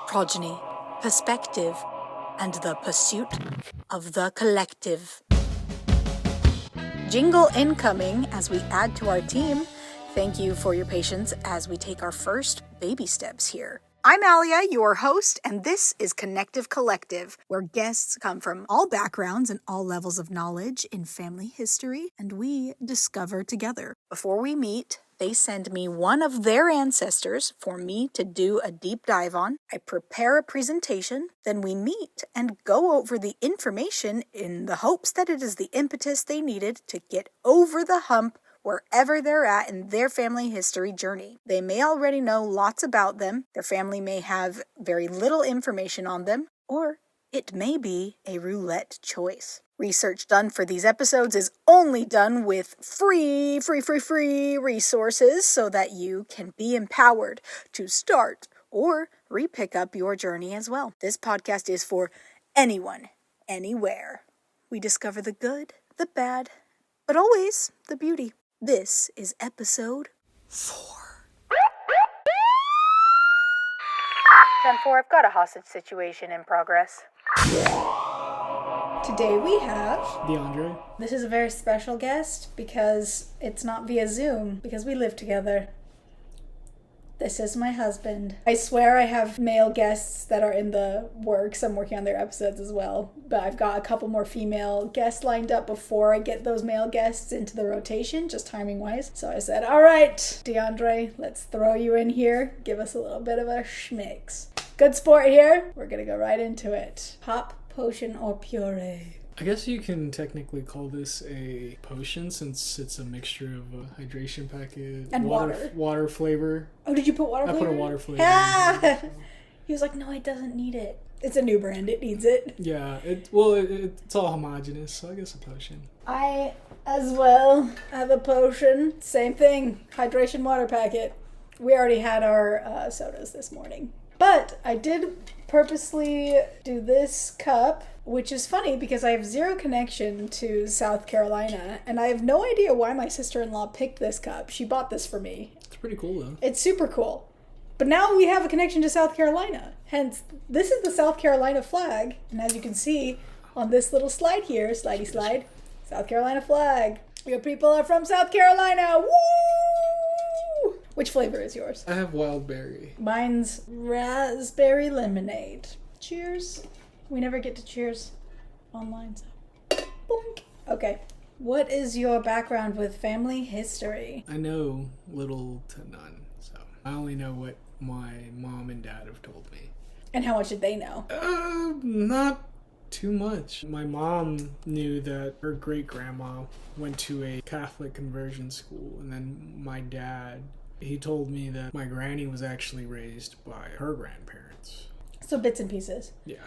progeny, perspective, and the pursuit of the collective. Jingle incoming as we add to our team. Thank you for your patience as we take our first baby steps here. I'm Aliya, your host, and this is Connective Collective, where guests come from all backgrounds and all levels of knowledge in family history, and we discover together. Before we meet, they send me one of their ancestors for me to do a deep dive on. I prepare a presentation, then we meet and go over the information in the hopes that it is the impetus they needed to get over the hump wherever they're at in their family history journey. They may already know lots about them, their family may have very little information on them, or it may be a roulette choice. Research done for these episodes is only done with free resources so that you can be empowered to start or re-pick up your journey as well. This podcast is for anyone, anywhere. We discover the good, the bad, but always the beauty. This is episode 4. 10-4, I've got a hostage situation in progress. Today we have DEANDRE. This is a very special guest because it's not via Zoom, because we live together. This is my husband. I swear I have male guests that are in the works. I'm working on their episodes as well. But I've got a couple more female guests lined up before I get those male guests into the rotation, just timing-wise. So I said, all right, DEANDRE, let's throw you in here. Give us a little bit of a schmix. Good sport here. We're going to go right into it. Pop, potion, or puree? I guess you can technically call this a potion since it's a mixture of a hydration packet and water flavor. Oh, did you put water flavor? I put a water flavor. Ah! He was like, no, it doesn't need it. It's a new brand. It needs it. Yeah. It's all homogenous, so I guess a potion. I, as well, have a potion. Same thing. Hydration water packet. We already had our sodas this morning. But I did purposely do this cup, which is funny because I have zero connection to South Carolina, and I have no idea why my sister-in-law picked this cup. She bought this for me. It's pretty cool, though. It's super cool. But now we have a connection to South Carolina. Hence, this is the South Carolina flag. And as you can see on this little slide here, slidey slide, South Carolina flag. Your people are from South Carolina. Woo! Which flavor is yours? I have wild berry. Mine's raspberry lemonade. Cheers. We never get to cheers online, so boink. Okay. What is your background with family history? I know little to none, so I only know what my mom and dad have told me. And how much did they know? Not too much. My mom knew that her great-grandma went to a Catholic conversion school, and then my dad, he told me that my granny was actually raised by her grandparents. So bits and pieces. Yeah.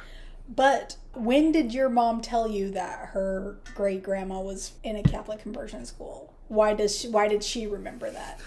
But when did your mom tell you that her great-grandma was in a Catholic conversion school? Why did she remember that?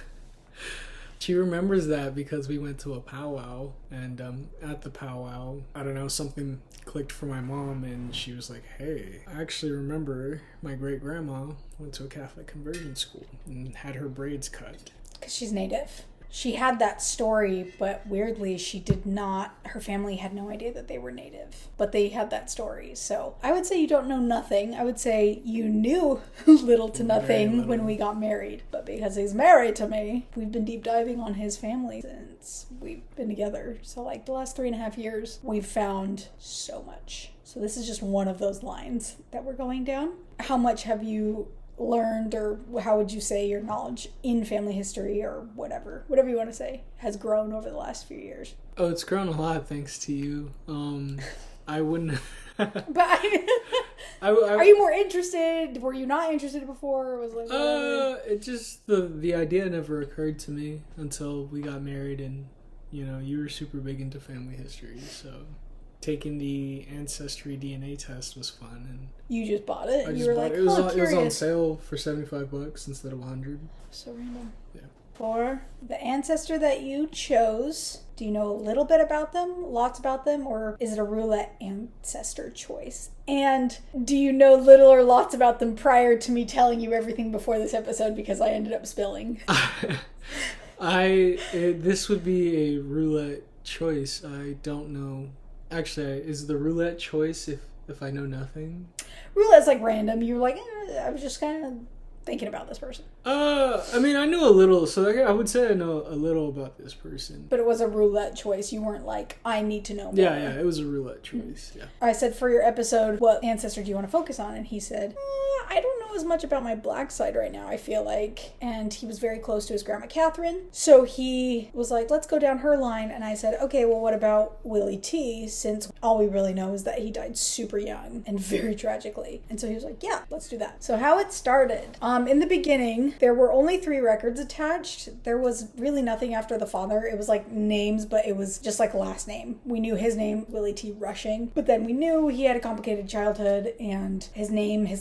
She remembers that because we went to a powwow, and at the powwow, I don't know, something clicked for my mom, and she was like, hey, I actually remember my great-grandma went to a Catholic conversion school and had her braids cut. Because she's Native. She had that story, but weirdly, her family had no idea that they were Native. But they had that story. So I would say you don't know nothing. I would say you knew little to nothing when we got married. But because he's married to me, we've been deep diving on his family since we've been together. So like the last 3.5 years, we've found so much. So this is just one of those lines that we're going down. How much have you learned, or how would you say your knowledge in family history, or whatever you want to say, has grown over the last few years? Oh, it's grown a lot thanks to you. I wouldn't. But are you more interested? Were you not interested before? Or was like it just the idea never occurred to me until we got married, and you were super big into family history, so taking the ancestry DNA test was fun. And you just bought it? You were like, it was on sale for $75 instead of $100. So random. Yeah. For the ancestor that you chose, do you know a little bit about them, lots about them, or is it a roulette ancestor choice? And do you know little or lots about them prior to me telling you everything before this episode, because I ended up spilling? This would be a roulette choice. I don't know. Actually, is the roulette choice if I know nothing? Roulette's like random. You're like, I was just kind of thinking about this person. I mean, I knew a little, so I would say I know a little about this person. But it was a roulette choice. You weren't like, I need to know more. Yeah, it was a roulette choice, yeah. I said, for your episode, what ancestor do you want to focus on? And he said, I don't know as much about my black side right now, I feel like. And he was very close to his grandma Catherine. So he was like, let's go down her line. And I said, okay, well, what about Willie T? Since all we really know is that he died super young and very tragically. And so he was like, yeah, let's do that. So how it started. In the beginning, there were only 3 records attached. There was really nothing after the father. It was like names, but it was just like last name. We knew his name, Willie T. Rushing, but then we knew he had a complicated childhood and his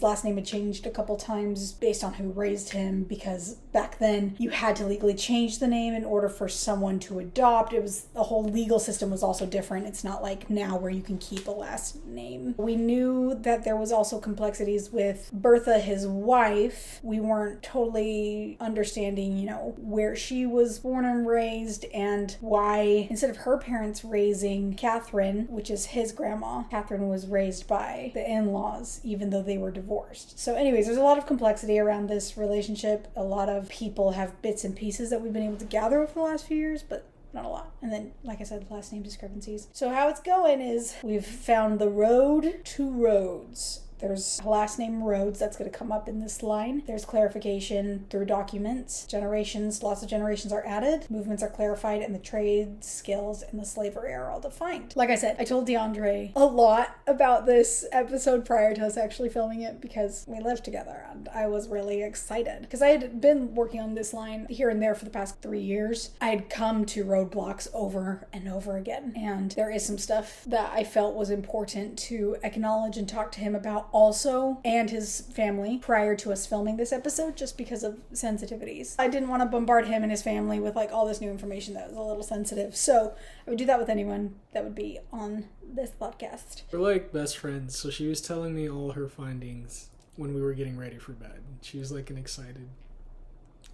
last name had changed a couple times based on who raised him, because back then you had to legally change the name in order for someone to adopt. The whole legal system was also different. It's not like now where you can keep a last name. We knew that there was also complexities with Bertha, his wife. We weren't totally understanding, where she was born and raised and why, instead of her parents raising Catherine, which is his grandma, Catherine was raised by the in-laws, even though they were divorced. So anyways, there's a lot of complexity around this relationship. A lot of people have bits and pieces that we've been able to gather over the last few years, but not a lot. And then, like I said, last name discrepancies. So how it's going is we've found the road to roads. There's a last name Rhodes that's going to come up in this line. There's clarification through documents. Generations, lots of generations are added. Movements are clarified, and the trade, skills, and the slavery are all defined. Like I said, I told DeAndre a lot about this episode prior to us actually filming it because we lived together, and I was really excited. Because I had been working on this line here and there for the past 3 years. I had come to roadblocks over and over again, and there is some stuff that I felt was important to acknowledge and talk to him about also, and his family, prior to us filming this episode, just because of sensitivities. I didn't want to bombard him and his family with like all this new information that was a little sensitive, so I would do that with anyone that would be on this podcast. We're like best friends, so she was telling me all her findings when we were getting ready for bed. She was like an excited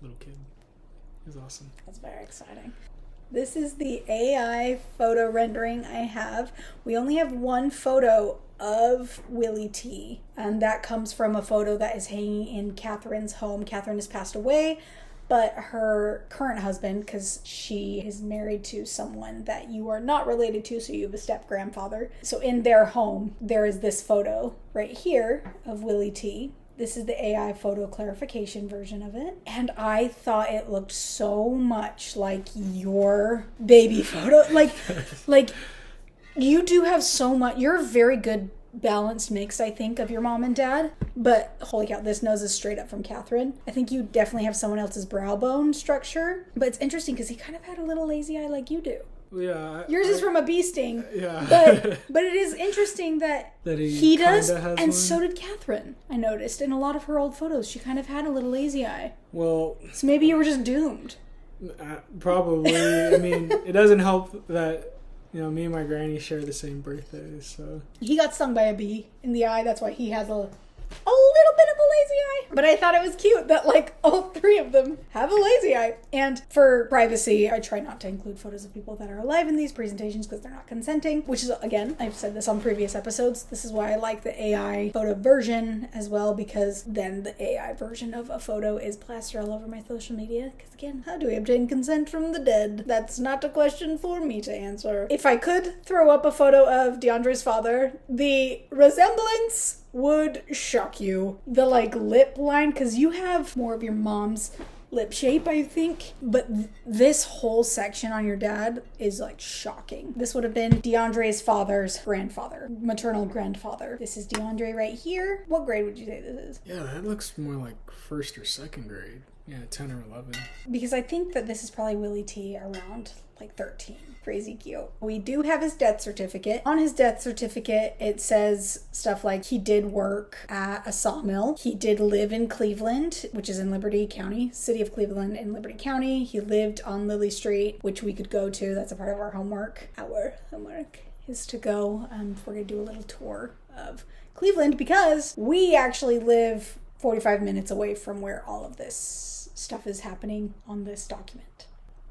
little kid. It was awesome. That's very exciting. This is the AI photo rendering I have. We only have one photo of Willie T, and that comes from a photo that is hanging in Catherine's home. Catherine has passed away, but her current husband, because she is married to someone that you are not related to, so you have a step-grandfather. So in their home, there is this photo right here of Willie T. This is the AI photo clarification version of it. And I thought it looked so much like your baby photo. Like you do have so much. You're a very good balanced mix, I think, of your mom and dad. But holy cow, this nose is straight up from Catherine. I think you definitely have someone else's brow bone structure. But it's interesting because he kind of had a little lazy eye like you do. Yeah. Yours is from a bee sting. Yeah. But it is interesting that he does, and one. so did Catherine, I noticed. In a lot of her old photos, she kind of had a little lazy eye. Well... So maybe you were just doomed. Probably. I mean, it doesn't help that, me and my granny share the same birthday, so... He got stung by a bee in the eye, that's why he has a little bit of a lazy eye. But I thought it was cute that, all 3 of them have a lazy eye. And for privacy, I try not to include photos of people that are alive in these presentations because they're not consenting, which is, again, I've said this on previous episodes. This is why I like the AI photo version as well, because then the AI version of a photo is plastered all over my social media. Because, again, how do we obtain consent from the dead? That's not a question for me to answer. If I could throw up a photo of DeAndre's father, the resemblance would shock you. The lip line, because you have more of your mom's lip shape, I think, but this whole section on your dad is shocking. This would have been DeAndre's father's grandfather, maternal grandfather. This is DeAndre right here. What grade would you say this is? Yeah, that looks more like 1st or 2nd grade. Yeah, 10 or 11. Because I think that this is probably Willie T around 13. Crazy cute. We do have his death certificate. On his death certificate, it says stuff like he did work at a sawmill. He did live in Cleveland, which is in Liberty County, city of Cleveland in Liberty County. He lived on Lily Street, which we could go to. That's a part of our homework. Our homework is to go. We're going to do a little tour of Cleveland because we actually live 45 minutes away from where all of this stuff is happening on this document.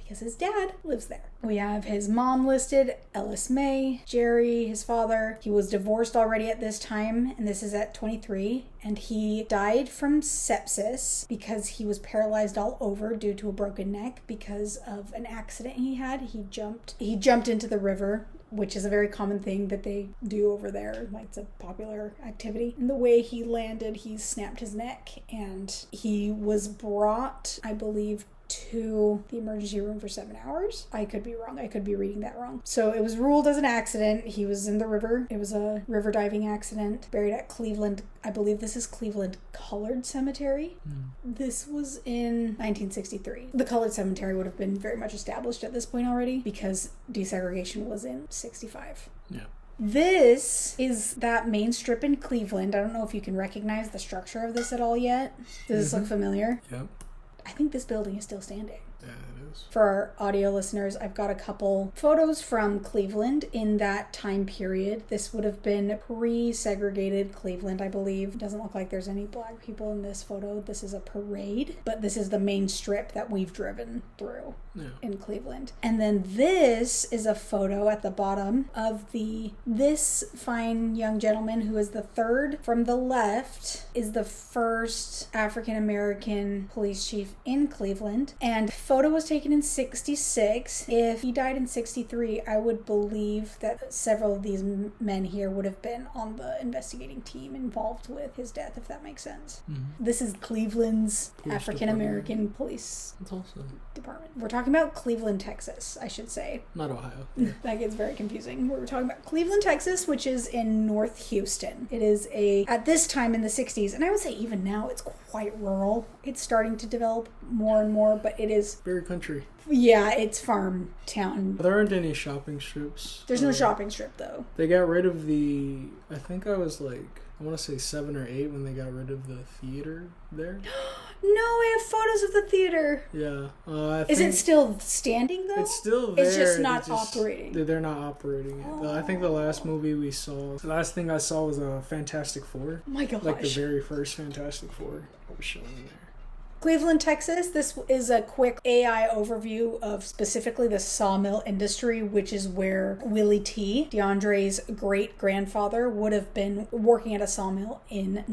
because his dad lives there. We have his mom listed, Ellis May, Jerry, his father. He was divorced already at this time, and this is at 23. And he died from sepsis because he was paralyzed all over due to a broken neck because of an accident he had. He jumped into the river, which is a very common thing that they do over there. Like, it's a popular activity. And the way he landed, he snapped his neck, and he was brought, I believe, to the emergency room for 7 hours. I could be wrong. I could be reading that wrong. So it was ruled as an accident. He was in the river. It was a river diving accident. Buried at Cleveland. I believe this is Cleveland Colored Cemetery. This was in 1963. The Colored Cemetery would have been very much established at this point already because desegregation was in 65. Yeah. This is that main strip in Cleveland. I don't know if you can recognize the structure of this at all yet. Does this look familiar? Yep. I think this building is still standing. Yeah, it is. For our audio listeners, I've got a couple photos from Cleveland in that time period. This would have been pre-segregated Cleveland, I believe. It doesn't look like there's any black people in this photo. This is a parade, but this is the main strip that we've driven through in Cleveland. And then this is a photo at the bottom of this fine young gentleman who is the third from the left, is the first African-American police chief in Cleveland. And photo was taken in 66. If he died in 63, I would believe that several of these men here would have been on the investigating team involved with his death, if that makes sense. This is Cleveland's African-American police department. We're talking about Cleveland, Texas, I should say. Not Ohio. That gets very confusing. We're talking about Cleveland, Texas, which is in North Houston. It is at this time in the 60s, and I would say even now it's quite rural. It's starting to develop more and more, but it is very country. Yeah, it's farm town. There aren't any shopping strips. There's no shopping strip, though. They got rid of I think I was like, I want to say 7 or 8 when they got rid of the theater there. No, I have photos of the theater. Yeah. Is it still standing, though? It's still there. It's just not operating. They're not operating it. I think the last movie we saw, the last thing I saw was a Fantastic Four. Oh my gosh. Like the very first Fantastic Four was showing there. Cleveland, Texas. This is a quick AI overview of specifically the sawmill industry, which is where Willie T., DeAndre's great-grandfather, would have been working at a sawmill in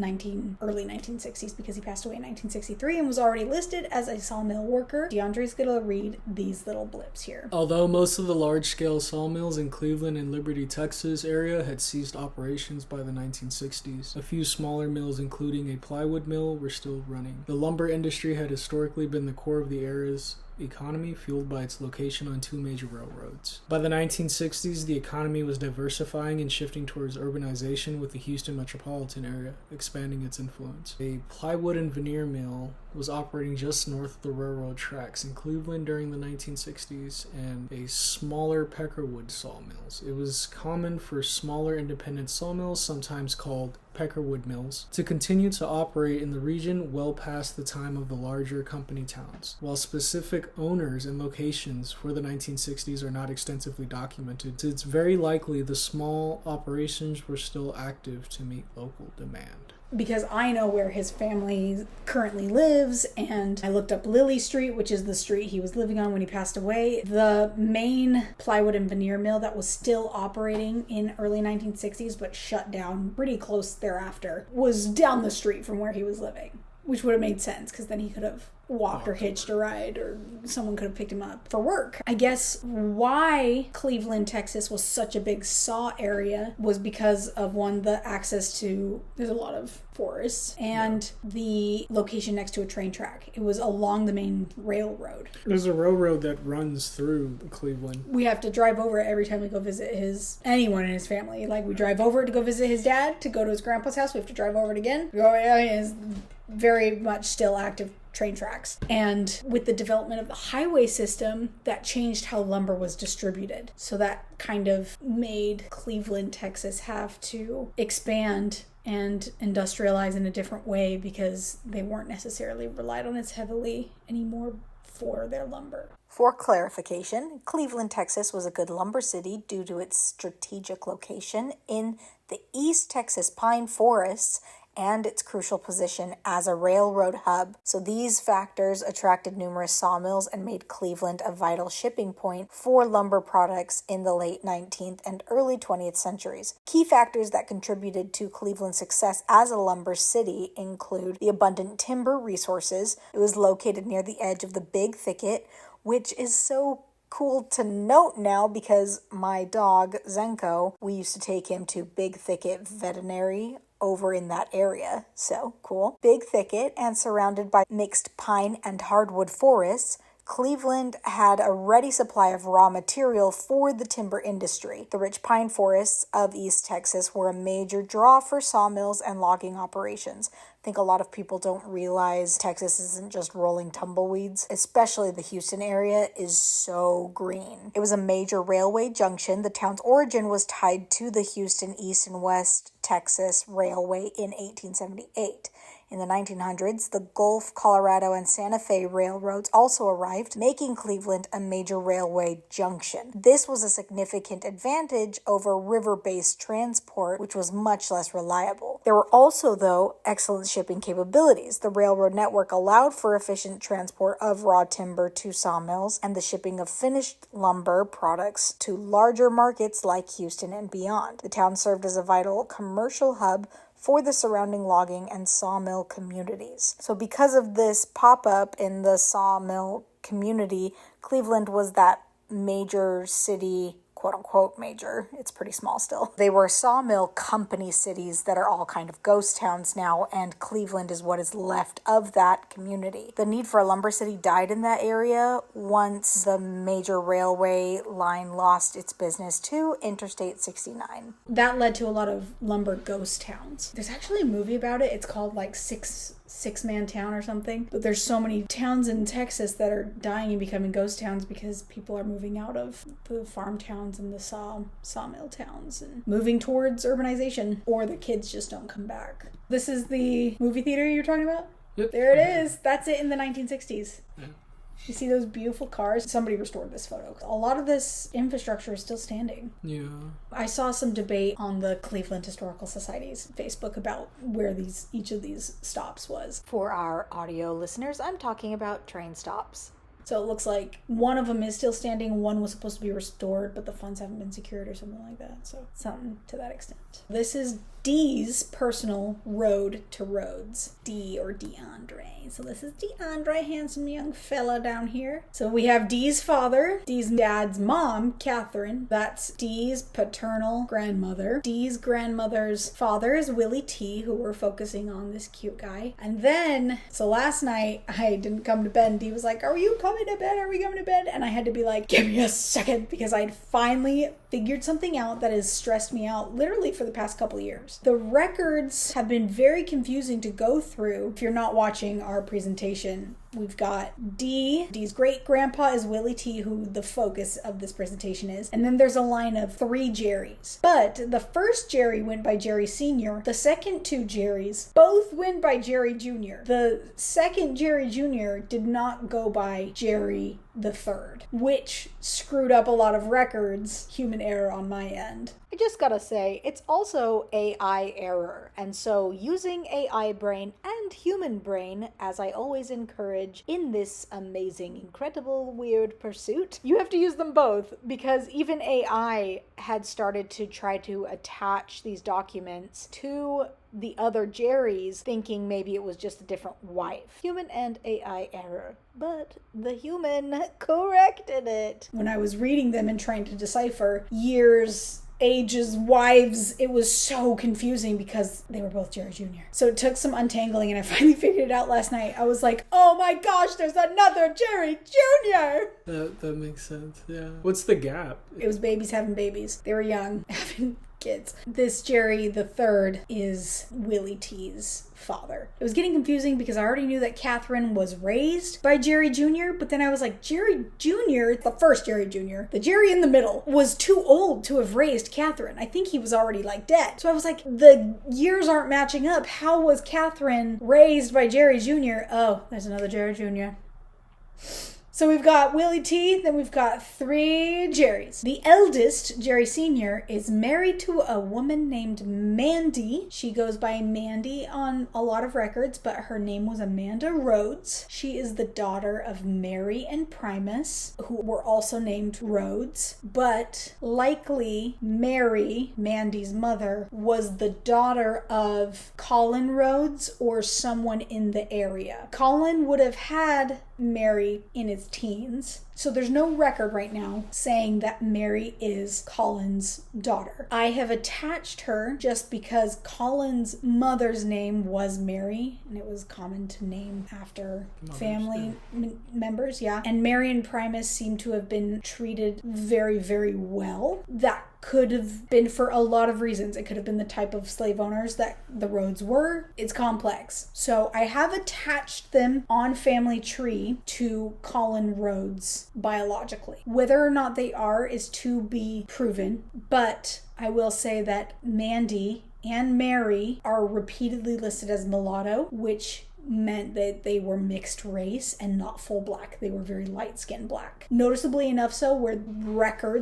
early 1960s because he passed away in 1963 and was already listed as a sawmill worker. DeAndre's going to read these little blips here. Although most of the large-scale sawmills in Cleveland and Liberty, Texas area had ceased operations by the 1960s, a few smaller mills, including a plywood mill, were still running. The lumber industry had historically been the core of the area's economy, fueled by its location on 2 major railroads. By the 1960s, the economy was diversifying and shifting towards urbanization, with the Houston metropolitan area expanding its influence. A plywood and veneer mill was operating just north of the railroad tracks in Cleveland during the 1960s, and a smaller peckerwood sawmills. It was common for smaller independent sawmills, sometimes called peckerwood mills, to continue to operate in the region well past the time of the larger company towns. While specific owners and locations for the 1960s are not extensively documented, it's very likely the small operations were still active to meet local demand. Because I know where his family currently lives, and I looked up Lily Street, which is the street he was living on when he passed away. The main plywood and veneer mill that was still operating in early 1960s but shut down pretty close thereafter was down the street from where he was living, which would have made sense because then he could have walked or hitched a ride, or someone could have picked him up for work. I guess why Cleveland, Texas was such a big saw area was because of the access to, there's a lot of forests, and the location next to a train track. It was along the main railroad. There's a railroad that runs through Cleveland. We have to drive over it every time we go visit anyone in his family. Like, we drive over it to go visit his dad, to go to his grandpa's house. We have to drive over it again. It's very much still active train tracks. And with the development of the highway system, that changed how lumber was distributed. So that kind of made Cleveland, Texas have to expand and industrialize in a different way because they weren't necessarily relied on as heavily anymore for their lumber. For clarification, Cleveland, Texas was a good lumber city due to its strategic location in the East Texas pine forests and its crucial position as a railroad hub. So these factors attracted numerous sawmills and made Cleveland a vital shipping point for lumber products in the late 19th and early 20th centuries. Key factors that contributed to Cleveland's success as a lumber city include the abundant timber resources. It was located near the edge of the Big Thicket, which is so cool to note now because my dog, Zenko, we used to take him to Big Thicket Veterinary over in that area. So cool. Big Thicket and surrounded by mixed pine and hardwood forests, Cleveland had a ready supply of raw material for the timber industry. The rich pine forests of East Texas were a major draw for sawmills and logging operations. I think a lot of people don't realize Texas isn't just rolling tumbleweeds, especially the Houston area is so green. It was a major railway junction. The town's origin was tied to the Houston East and West Texas Railway in 1878. In the 1900s, the Gulf, Colorado, and Santa Fe railroads also arrived, making Cleveland a major railway junction. This was a significant advantage over river-based transport, which was much less reliable. There were also, though, excellent shipping capabilities. The railroad network allowed for efficient transport of raw timber to sawmills and the shipping of finished lumber products to larger markets like Houston and beyond. The town served as a vital commercial hub for the surrounding logging and sawmill communities. So because of this pop-up in the sawmill community, Cleveland was that major city, quote-unquote major. It's pretty small still. They were sawmill company cities that are all kind of ghost towns now, and Cleveland is what is left of that community. The need for a lumber city died in that area once the major railway line lost its business to Interstate 69. That led to a lot of lumber ghost towns. There's actually a movie about it. It's called like Six Man Town or something. But there's so many towns in Texas that are dying and becoming ghost towns because people are moving out of the farm towns and the sawmill towns and moving towards urbanization, or the kids just don't come back. This is the movie theater you're talking about? Yep. There it is. That's it in the 1960s. Yeah. You see those beautiful cars? Somebody restored this photo. A lot of this infrastructure is still standing. Yeah. I saw some debate on the Cleveland Historical Society's Facebook about where each of these stops was. For our audio listeners, I'm talking about train stops. So it looks like one of them is still standing, one was supposed to be restored, but the funds haven't been secured or something like that. So something to that extent. This is Dee's personal road to roads. Dee or DeAndre. So this is DeAndre, handsome young fella down here. So we have Dee's father, Dee's dad's mom, Catherine. That's Dee's paternal grandmother. Dee's grandmother's father is Willie T, who we're focusing on, this cute guy. And then, so last night I didn't come to bed and Dee was like, are you coming to bed? Are we coming to bed? And I had to be like, give me a second, because I'd finally figured something out that has stressed me out literally for the past couple of years. The records have been very confusing to go through. If you're not watching our presentation, we've got Dee's great-grandpa is Willie T, who the focus of this presentation is. And then there's a line of 3 Jerrys. But the first Jerry went by Jerry Sr. The second 2 Jerrys both went by Jerry Jr. The second Jerry Jr. did not go by Jerry the third, which screwed up a lot of records. Human error on my end. I just gotta say, it's also AI error. And so using AI brain and human brain, as I always encourage in this amazing, incredible, weird pursuit, you have to use them both, because even AI had started to try to attach these documents to the other Jerrys, thinking maybe it was just a different wife. Human and AI error. But the human corrected it. When I was reading them and trying to decipher years, ages, wives, it was so confusing because they were both Jerry Jr. So it took some untangling, and I finally figured it out last night. I was like, oh my gosh, there's another Jerry Jr. That makes sense, yeah. What's the gap? It was babies having babies. They were young, having kids. This Jerry the third is Willie T's father. It was getting confusing because I already knew that Catherine was raised by Jerry Jr., but then I was like, Jerry Jr., the first Jerry Jr., the Jerry in the middle, was too old to have raised Catherine. I think he was already like dead. So I was like, the years aren't matching up. How was Catherine raised by Jerry Jr.? Oh, there's another Jerry Jr. So we've got Willie T, then we've got 3 Jerrys. The eldest, Jerry Sr., is married to a woman named Mandy. She goes by Mandy on a lot of records, but her name was Amanda Rhodes. She is the daughter of Mary and Primus, who were also named Rhodes, but likely Mary, Mandy's mother, was the daughter of Colin Rhodes or someone in the area. Colin would have had Mary in his teens. So there's no record right now saying that Mary is Colin's daughter. I have attached her just because Colin's mother's name was Mary, and it was common to name after family members, yeah. And Mary and Primus seem to have been treated very, very well. That could have been for a lot of reasons. It could have been the type of slave owners that the Rhodes were. It's complex. So I have attached them on family tree to Colin Rhodes biologically. Whether or not they are is to be proven, but I will say that Mandy and Mary are repeatedly listed as mulatto, which meant that they were mixed race and not full black. They were very light-skinned black. Noticeably enough so where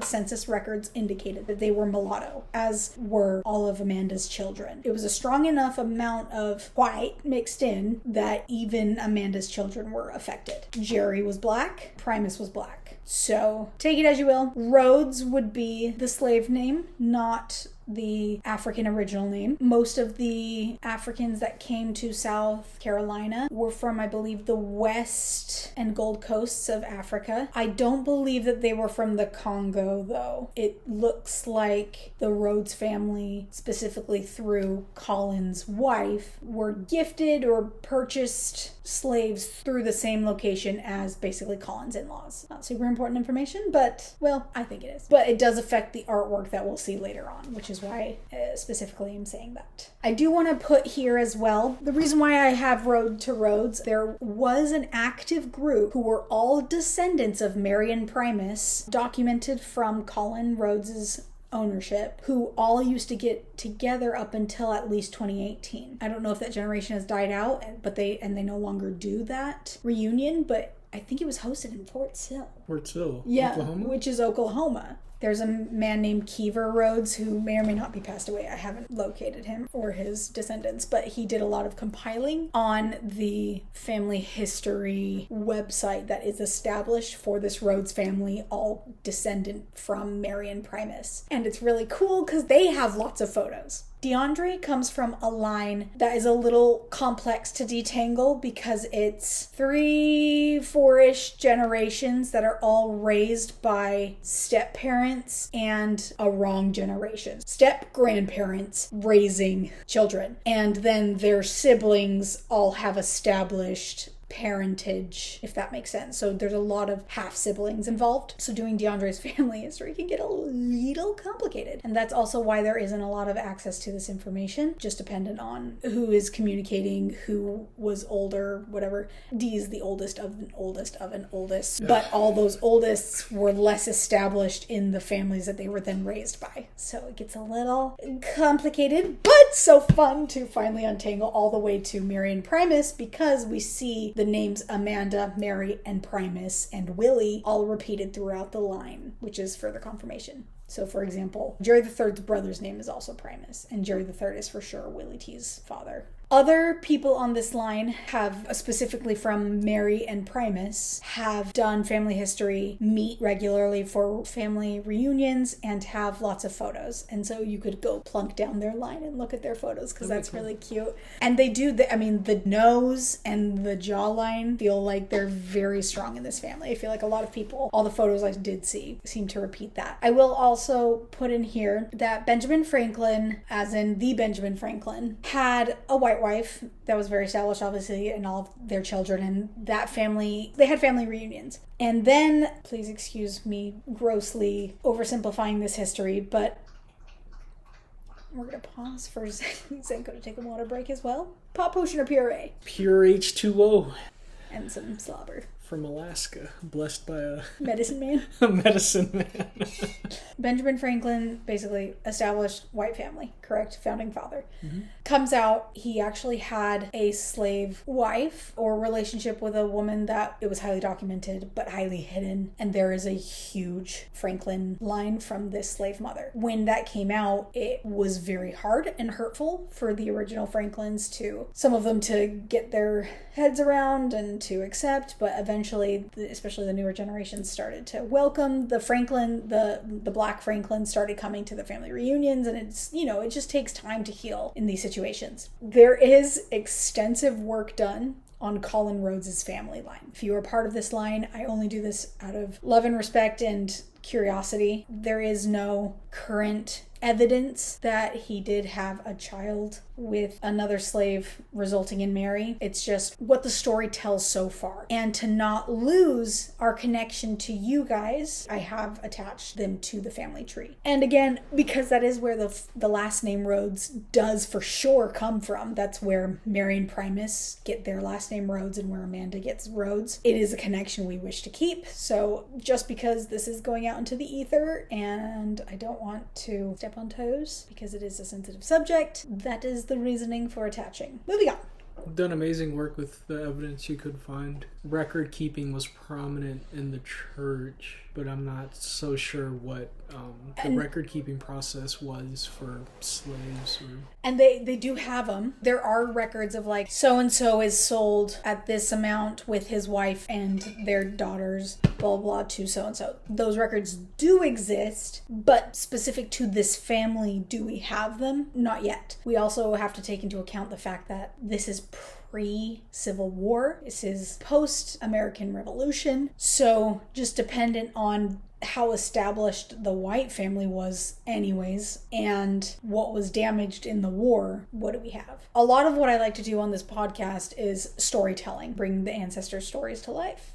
census records indicated that they were mulatto, as were all of Amanda's children. It was a strong enough amount of white mixed in that even Amanda's children were affected. Jerry was black, Primus was black. So take it as you will. Rhodes would be the slave name, not the African original name. Most of the Africans that came to South Carolina were from, I believe, the west and Gold Coasts of Africa. I don't believe that they were from the Congo, though. It looks like the Rhodes family, specifically through Colin's wife, were gifted or purchased slaves through the same location as basically Colin's in-laws. Not super important information, but, well, I think it is. But it does affect the artwork that we'll see later on, which is why specifically I'm saying that. I do want to put here as well, the reason why I have Road to Rhodes, there was an active group who were all descendants of Mary and Primus, documented from Colin Rhodes's ownership, who all used to get together up until at least 2018. I don't know if that generation has died out, but they no longer do that reunion, but I think it was hosted in Fort Sill. Fort Sill? Yeah, Oklahoma? which is Oklahoma. There's a man named Keever Rhodes who may or may not be passed away. I haven't located him or his descendants, but he did a lot of compiling on the family history website that is established for this Rhodes family, all descendant from Mary and Primus. And it's really cool because they have lots of photos. DeAndre comes from a line that is a little complex to detangle because it's 3-4-ish generations that are all raised by step-parents and a wrong generation. Step-grandparents raising children. And then their siblings all have established parentage, if that makes sense. So there's a lot of half siblings involved. So doing DeAndre's family history can get a little complicated. And that's also why there isn't a lot of access to this information, just dependent on who is communicating, who was older, whatever. D is the oldest of an oldest of an oldest. But all those oldests were less established in the families that they were then raised by. So it gets a little complicated, but so fun to finally untangle all the way to Mary and Primus, because we see the names Amanda, Mary, and Primus, and Willie all repeated throughout the line, which is further confirmation. So, for example, Jerry III's brother's name is also Primus, and Jerry III is for sure Willie T's father. Other people on this line have, specifically from Mary and Primus, have done family history, meet regularly for family reunions, and have lots of photos. And so you could go plunk down their line and look at their photos, because that's really cute. And they do, the nose and the jawline feel like they're very strong in this family. I feel like a lot of people, all the photos I did see, seem to repeat that. I will also put in here that Benjamin Franklin, as in the Benjamin Franklin, had a white wife that was very established, obviously, and all of their children, and that family, they had family reunions. And then, please excuse me grossly oversimplifying this history, but we're going to pause for a second. I'm going to take a water break as well. Pop potion or puree? Pure H2O. And some slobber. from Alaska, blessed by a medicine man. a medicine man. Benjamin Franklin basically established white family, correct? Founding father. Mm-hmm. Comes out, he actually had a slave wife or relationship with a woman that it was highly documented but highly hidden. And there is a huge Franklin line from this slave mother. When that came out, it was very hard and hurtful for the original Franklins to, some of them to get their heads around and to accept, but eventually, especially the newer generations started to welcome the Franklin, the black Franklin started coming to the family reunions, and it's, it just takes time to heal in these situations. There is extensive work done on Colin Rhodes's family line. If you are part of this line, I only do this out of love and respect and curiosity. There is no current evidence that he did have a child with another slave resulting in Mary. It's just what the story tells so far. And to not lose our connection to you guys, I have attached them to the family tree. And again, because that is where the last name Rhodes does for sure come from. That's where Mary and Primus get their last name Rhodes and where Amanda gets Rhodes. It is a connection we wish to keep. So just because this is going out into the ether and I don't want to step on toes because it is a sensitive subject, that is the reasoning for attaching. Moving on. Done amazing work with the evidence you could find. Record keeping was prominent in the church, but I'm not so sure what the record keeping process was for slaves. And they do have them. There are records of like so-and-so is sold at this amount with his wife and their daughters, blah, blah, to so-and-so. Those records do exist, but specific to this family, do we have them? Not yet. We also have to take into account the fact that this is pre-Civil War. This is post-American Revolution. So just dependent on how established the white family was anyways and what was damaged in the war, what do we have? A lot of what I like to do on this podcast is storytelling, bring the ancestor stories to life.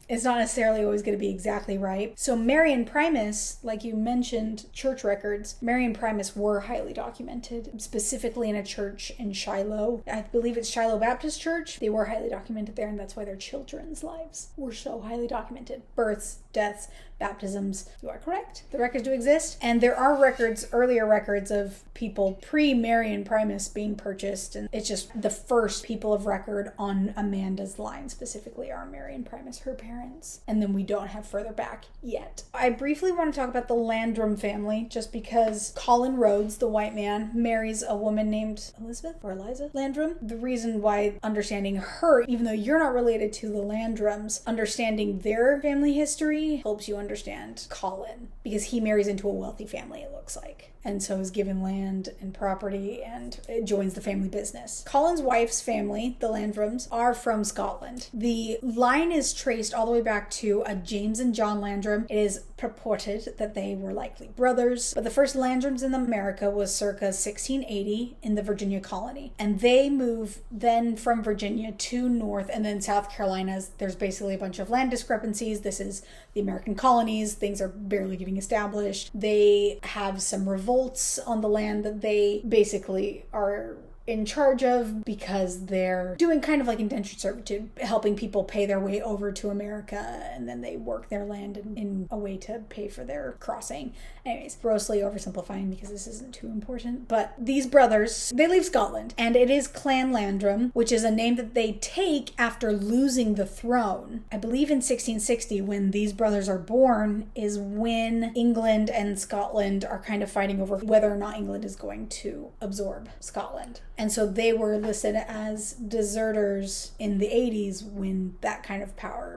It's not necessarily always going to be exactly right. So Mary and Primus, like you mentioned, church records, Mary and Primus were highly documented, specifically in a church in Shiloh. I believe it's Shiloh Baptist Church. They were highly documented there, and that's why their children's lives were so highly documented. Births, deaths, baptisms. You are correct. The records do exist. And there are records, earlier records of people pre-Mary and Primus being purchased. And it's just the first people of record on Amanda's line specifically are Mary and Primus, her parents. And then we don't have further back yet. I briefly want to talk about the Landrum family just because Colin Rhodes, the white man, marries a woman named Elizabeth or Eliza Landrum. The reason why understanding her, even though you're not related to the Landrums, understanding their family history helps you understand Colin because he marries into a wealthy family, it looks like, and so is given land and property and joins the family business. Colin's wife's family, the Landrums, are from Scotland. The line is traced all the way back to a James and John Landrum. It is purported that they were likely brothers, but the first Landrums in America was circa 1680 in the Virginia colony, and they move then from Virginia to North and then South Carolina. There's basically a bunch of land discrepancies. This is the American colonies. Things are barely getting established. They have some revolts on the land that they basically are in charge of because they're doing kind of like indentured servitude, helping people pay their way over to America, and then they work their land in a way to pay for their crossing. Anyways, grossly oversimplifying because this isn't too important, but these brothers, they leave Scotland, and it is Clan Landrum, which is a name that they take after losing the throne. I believe in 1660, when these brothers are born, is when England and Scotland are kind of fighting over whether or not England is going to absorb Scotland. And so they were listed as deserters in the 80s when that kind of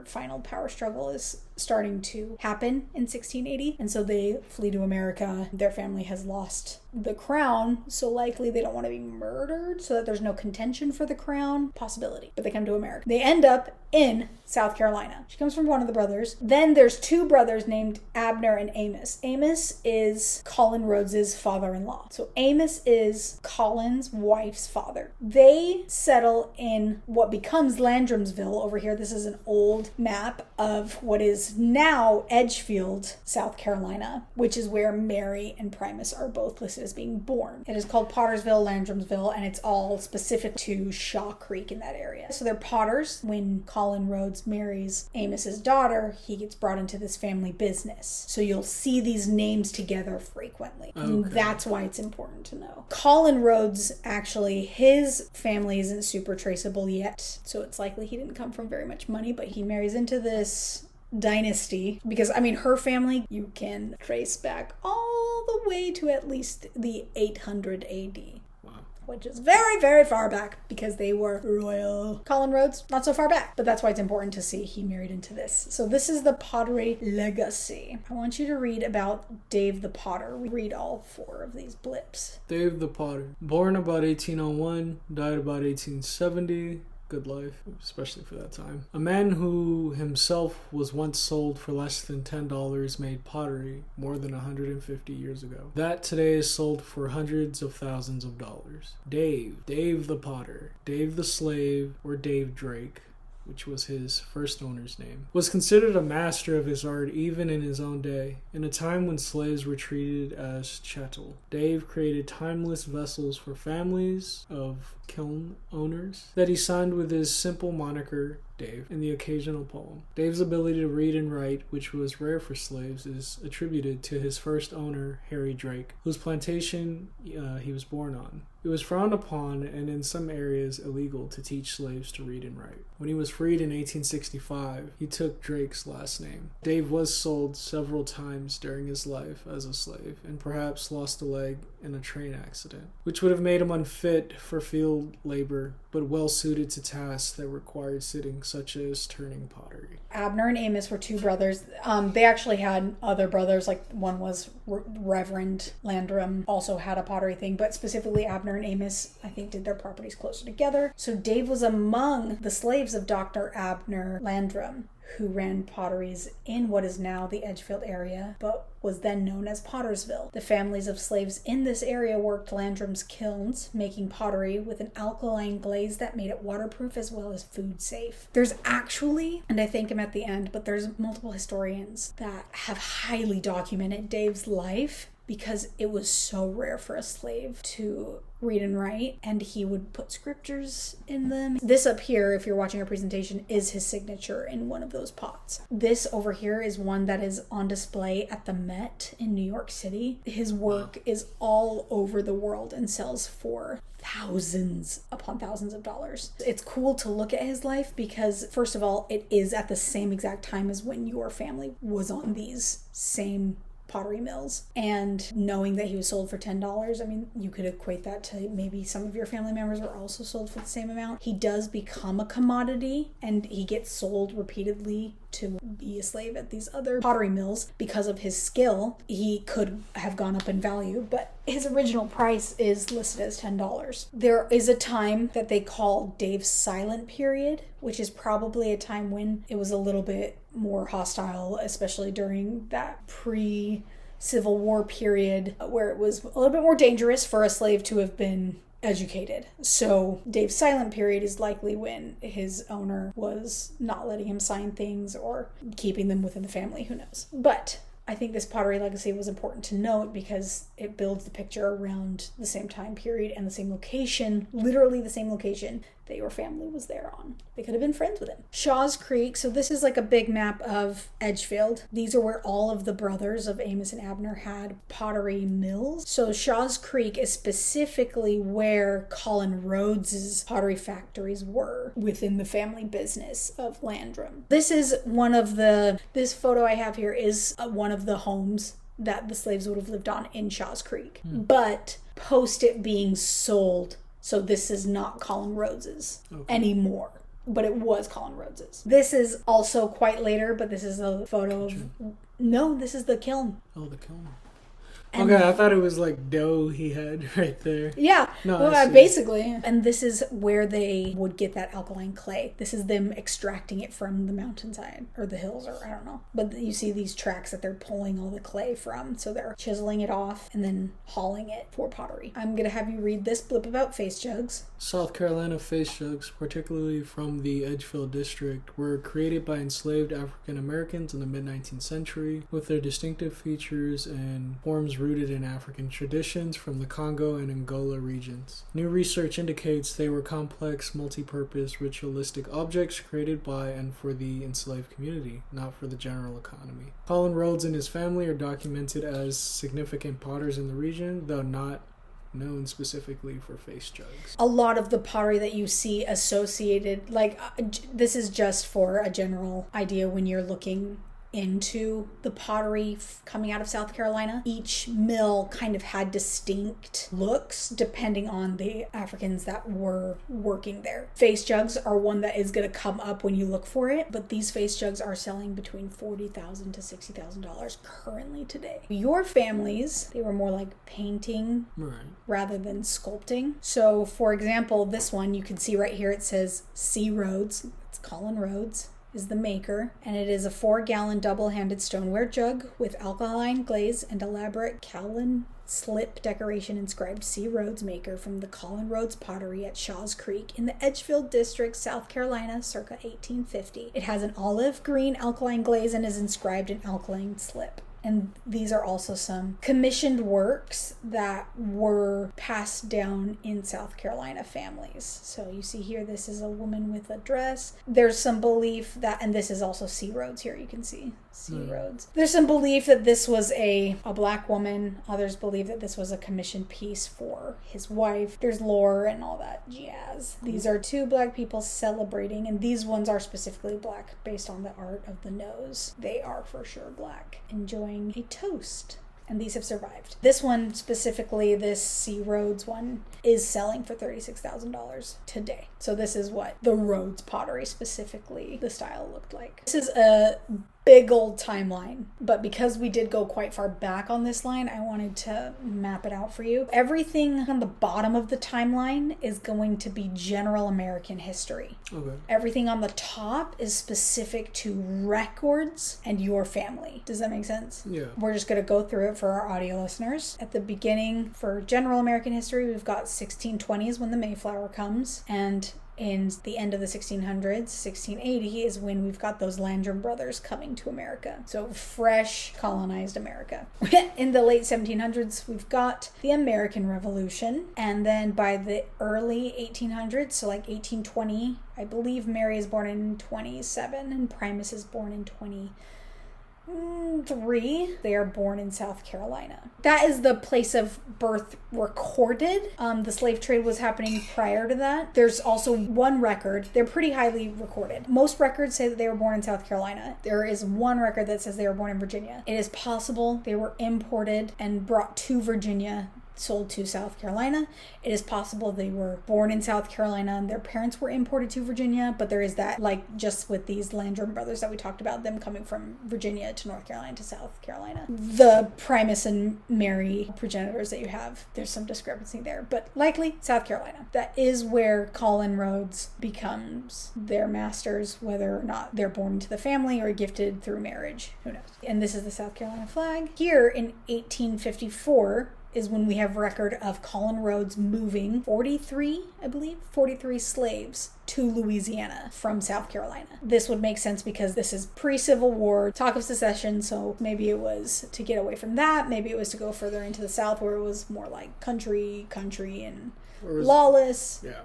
final power struggle is starting to happen in 1680. And so they flee to America. Their family has lost the crown, so likely they don't want to be murdered so that there's no contention for the crown. Possibility. But they come to America. They end up in South Carolina. She comes from one of the brothers. Then there's two brothers named Abner and Amos. Amos is Colin Rhodes's father-in-law. So Amos is Colin's wife's father. They settle in what becomes Landrumsville over here. This is an old map of what is is now Edgefield, South Carolina, which is where Mary and Primus are both listed as being born. It is called Pottersville, Landrumsville, and it's all specific to Shaw Creek in that area. So they're Potters. When Colin Rhodes marries Amos's daughter, he gets brought into this family business. So you'll see these names together frequently. Okay. And that's why it's important to know. Colin Rhodes, actually, his family isn't super traceable yet, so it's likely he didn't come from very much money, but he marries into this dynasty because, I mean, her family you can trace back all the way to at least the 800 AD. Which is very, very far back because they were royal. Colin Rhodes, not so far back. But that's why it's important to see he married into this. So this is the pottery legacy. I want you to read about Dave the Potter. Read all 4 of these blips. Dave the Potter. Born about 1801, died about 1870. Good life, especially for that time. A man who himself was once sold for less than $10 made pottery more than 150 years ago. That today is sold for hundreds of thousands of dollars. Dave the Potter, Dave the Slave, or Dave Drake, which was his first owner's name, was considered a master of his art even in his own day, in a time when slaves were treated as chattel. Dave created timeless vessels for families of kiln owners that he signed with his simple moniker, Dave, in the occasional poem. Dave's ability to read and write, which was rare for slaves, is attributed to his first owner, Harry Drake, whose plantation he was born on. It was frowned upon and in some areas illegal to teach slaves to read and write. When he was freed in 1865, he took Drake's last name. Dave was sold several times during his life as a slave and perhaps lost a leg in a train accident, which would have made him unfit for field labor, but well suited to tasks that required sitting, such as turning pottery. Abner and Amos were 2 brothers. They actually had other brothers, like one was Reverend Landrum, also had a pottery thing, but specifically Abner and Amos, I think, did their properties closer together. So Dave was among the slaves of Dr. Abner Landrum, who ran potteries in what is now the Edgefield area, but was then known as Pottersville. The families of slaves in this area worked Landrum's kilns, making pottery with an alkaline glaze that made it waterproof as well as food safe. There's actually, and I thank him at the end, but there's multiple historians that have highly documented Dave's life because it was so rare for a slave to read and write, and he would put scriptures in them. This up here, if you're watching our presentation, is his signature in one of those pots. This over here is one that is on display at the Met in New York City. His work is all over the world and sells for thousands upon thousands of dollars. It's cool to look at his life because, first of all, it is at the same exact time as when your family was on these same pottery mills, and knowing that he was sold for $10, I mean, you could equate that to maybe some of your family members were also sold for the same amount. He does become a commodity and he gets sold repeatedly to be a slave at these other pottery mills because of his skill. He could have gone up in value, but his original price is listed as $10. There is a time that they call Dave's silent period, which is probably a time when it was a little bit more hostile, especially during that pre-Civil War period where it was a little bit more dangerous for a slave to have been educated. So Dave's silent period is likely when his owner was not letting him sign things or keeping them within the family, who knows. But I think this pottery legacy was important to note because it builds the picture around the same time period and the same location, literally the same location that your family was there on. They could have been friends with him. Shaw's Creek, so this is like a big map of Edgefield. These are where all of the brothers of Amos and Abner had pottery mills. So Shaw's Creek is specifically where Colin Rhodes's pottery factories were within the family business of Landrum. This photo I have here is one of the homes that the slaves would have lived on in Shaw's Creek. But post it being sold, so this is not Colin Rhodes's anymore, but it was Colin Rhodes's. This is also quite later, but this is a photo of... No, this is the kiln. Oh, the kiln. And okay, I thought it was like dough he had right there. yeah, No, well, I see. basically. And this is where they would get that alkaline clay. This is them extracting it from the mountainside or the hills, or I don't know. But you see these tracks that they're pulling all the clay from. So they're chiseling it off and then hauling it for pottery. I'm going to have you read this blip about face jugs. South Carolina face jugs, particularly from the Edgefield district, were created by enslaved African Americans in the mid-19th century with their distinctive features and forms rooted in African traditions from the Congo and Angola regions. New research indicates they were complex, multi-purpose, ritualistic objects created by and for the enslaved community, not for the general economy. Colin Rhodes and his family are documented as significant potters in the region, though not known specifically for face jugs. A lot of the pottery that you see associated, this is just for a general idea when you're looking into the pottery coming out of South Carolina. Each mill kind of had distinct looks depending on the Africans that were working there. Face jugs are one that is going to come up when you look for it, but these face jugs are selling between $40,000 to $60,000 currently today. Your families, they were more like painting rather than sculpting. So for example, this one you can see right here, it says C. Rhodes. It's Colin Rhodes is the maker, and it is a 4-gallon double-handed stoneware jug with alkaline glaze and elaborate Callan slip decoration inscribed C. Rhodes maker from the Colin Rhodes pottery at Shaw's Creek in the Edgefield district, South Carolina, circa 1850. It has an olive green alkaline glaze and is inscribed in alkaline slip. And these are also some commissioned works that were passed down in South Carolina families. So you see here, this is a woman with a dress. There's some belief that, and this is also C. Rhodes here, you can see C. Rhodes. There's some belief that this was a black woman. Others believe that this was a commissioned piece for his wife. There's lore and all that jazz. These are 2 black people celebrating, and these ones are specifically black based on the art of the nose. They are for sure black, enjoying a toast, and these have survived. This one specifically, this C. Rhodes one, is selling for $36,000 today. So this is what the Rhodes pottery specifically, the style looked like. This is a big old timeline, but because we did go quite far back on this line, I wanted to map it out for you. Everything on the bottom of the timeline is going to be general American history. Okay. Everything on the top is specific to records and your family. Does that make sense? Yeah. We're just going to go through it for our audio listeners. At the beginning, for general American history, we've got 1620s when the Mayflower comes, and in the end of the 1600s, 1680 is when we've got those Landrum brothers coming to America. So fresh colonized America. In the late 1700s, we've got the American Revolution. And then by the early 1800s, so like 1820, I believe Mary is born in 27 and Primus is born in 23. They are born in South Carolina. That is the place of birth recorded. The slave trade was happening prior to that. There's also one record. They're pretty highly recorded. Most records say that they were born in South Carolina. There is one record that says they were born in Virginia. It is possible they were imported and brought to Virginia, sold to South Carolina. It is possible they were born in South Carolina and their parents were imported to Virginia, but there is that, like just with these Landrum brothers that we talked about, them coming from Virginia to North Carolina to South Carolina. The Primus and Mary progenitors that you have, there's some discrepancy there, but likely South Carolina. That is where Colin Rhodes becomes their masters, whether or not they're born into the family or gifted through marriage, who knows. And this is the South Carolina flag. Here in 1854, is when we have record of Colin Rhodes moving 43 slaves to Louisiana from South Carolina. This would make sense because this is pre-Civil War, talk of secession, so maybe it was to get away from that, maybe it was to go further into the South where it was more like country and lawless. Yeah,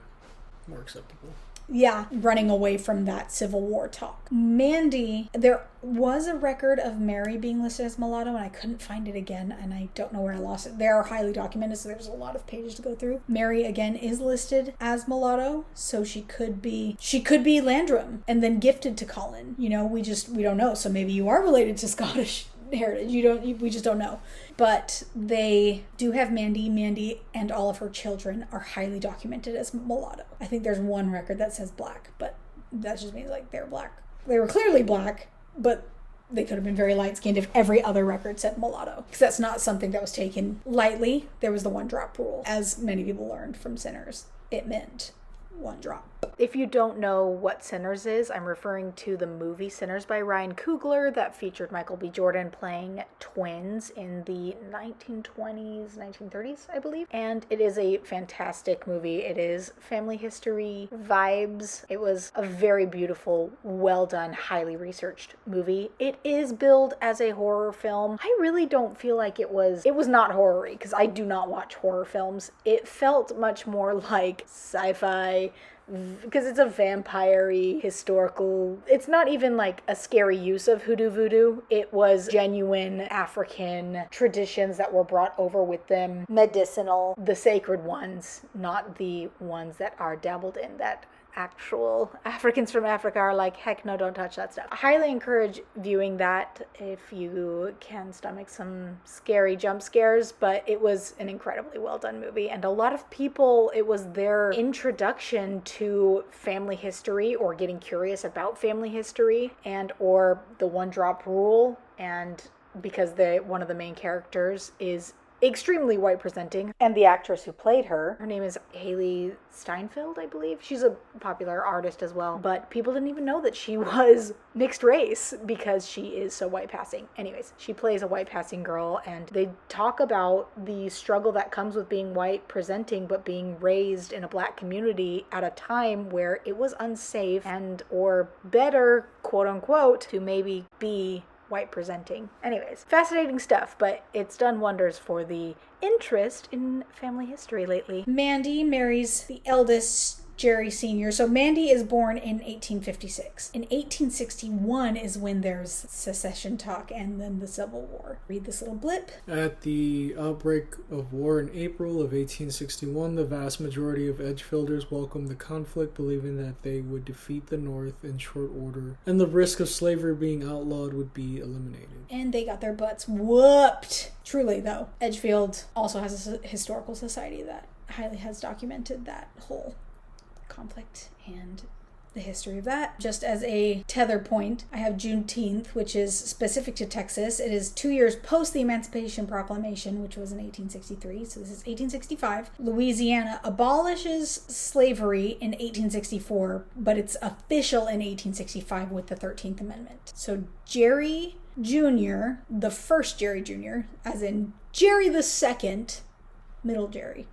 more acceptable. Yeah, running away from that Civil War talk. Mandy, there was a record of Mary being listed as mulatto, and I couldn't find it again, and I don't know where I lost it. They are highly documented, so there's a lot of pages to go through. Mary, again, is listed as mulatto, so she could be Landrum, and then gifted to Colin. You know, we don't know, so maybe you are related to Scottish heritage. We just don't know. But they do have Mandy and all of her children are highly documented as mulatto. I think there's one record that says black, but that just means like they're black. They were clearly black, but they could have been very light-skinned if every other record said mulatto. Because that's not something that was taken lightly. There was the one drop rule. As many people learned from Sinners, it meant one drop. If you don't know what Sinners is, I'm referring to the movie Sinners by Ryan Coogler that featured Michael B. Jordan playing twins in the 1920s, 1930s, I believe. And it is a fantastic movie. It is family history vibes. It was a very beautiful, well done, highly researched movie. It is billed as a horror film. I really don't feel like it was not horror-y, because I do not watch horror films. It felt much more like sci-fi, because it's a vampire-y historical. It's not even like a scary use of hoodoo voodoo. It was genuine African traditions that were brought over with them, medicinal, the sacred ones, not the ones that are dabbled in that actual Africans from Africa are like, heck no, don't touch that stuff. I highly encourage viewing that if you can stomach some scary jump scares, but it was an incredibly well done movie, and a lot of people, it was their introduction to family history or getting curious about family history and or the one drop rule. And because one of the main characters is extremely white presenting, and the actress who played her name is Haley Steinfeld, I believe. She's a popular artist as well, but people didn't even know that she was mixed race because she is so white passing. Anyways, she plays a white passing girl, and they talk about the struggle that comes with being white presenting but being raised in a black community at a time where it was unsafe and or better, quote unquote, to maybe be white presenting. Anyways, fascinating stuff, but it's done wonders for the interest in family history lately. Mandy marries the eldest, Jerry Sr. So Mandy is born in 1856. In 1861 is when there's secession talk and then the Civil War. Read this little blip. At the outbreak of war in April of 1861, the vast majority of Edgefielders welcomed the conflict, believing that they would defeat the North in short order, and the risk of slavery being outlawed would be eliminated. And they got their butts whooped. Truly, though, Edgefield also has a historical society that highly has documented that whole conflict and the history of that. Just as a tether point, I have Juneteenth, which is specific to Texas. It is 2 years post the Emancipation Proclamation, which was in 1863. So this is 1865. Louisiana abolishes slavery in 1864, but it's official in 1865 with the 13th Amendment. So Jerry Jr., the first Jerry Jr., as in Jerry the second, middle Jerry,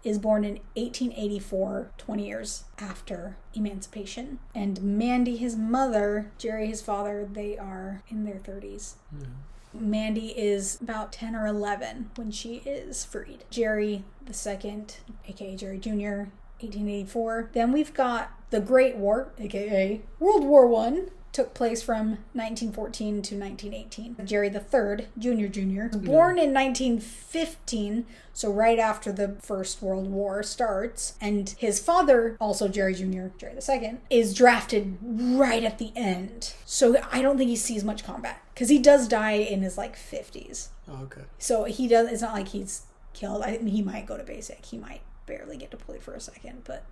is born in 1884, 20 years after emancipation. And Mandy, his mother, Jerry, his father, they are in their 30s. Mm-hmm. Mandy is about 10 or 11 when she is freed. Jerry the second, aka Jerry Jr., 1884. Then we've got the Great War, aka World War I, took place from 1914 to 1918. Jerry III, Jr., born in 1915, so right after the First World War starts, and his father, also Jerry Jr., Jerry II, is drafted right at the end. So I don't think he sees much combat, because he does die in his 50s. Oh, okay. So it's not like he's killed. He might go to basic. He might barely get deployed for a second, but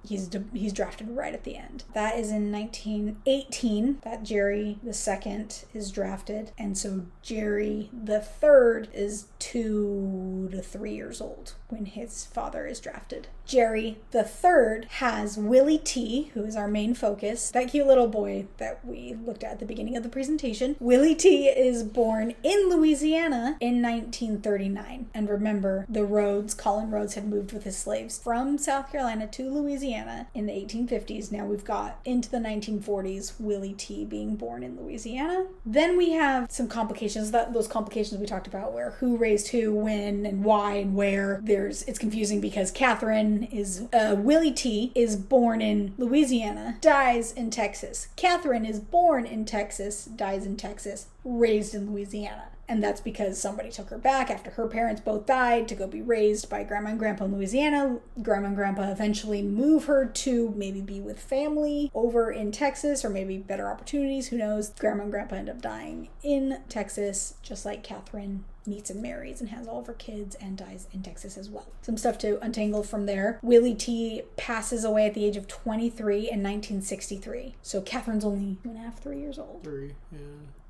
he's drafted right at the end. That is in 1918 that Jerry the second is drafted, and so Jerry the third is 2 to 3 years old when his father is drafted. Jerry the third has Willie T, who is our main focus, that cute little boy that we looked at the beginning of the presentation. Willie T is born in Louisiana in 1939, and remember, Colin Rhodes had moved with his slaves from South Carolina to Louisiana in the 1850s. Now we've got into the 1940s, Willie T being born in Louisiana. Then we have some complications, those complications we talked about, where who raised who, when, and why, and where. It's confusing because Willie T is born in Louisiana, dies in Texas. Catherine is born in Texas, dies in Texas, raised in Louisiana. And that's because somebody took her back after her parents both died to go be raised by Grandma and Grandpa in Louisiana. Grandma and Grandpa eventually move her to maybe be with family over in Texas, or maybe better opportunities, who knows. Grandma and Grandpa end up dying in Texas, just like Catherine meets and marries and has all of her kids and dies in Texas as well. Some stuff to untangle from there. Willie T passes away at the age of 23 in 1963. So Catherine's only 2.5, 3 years old. 3, yeah.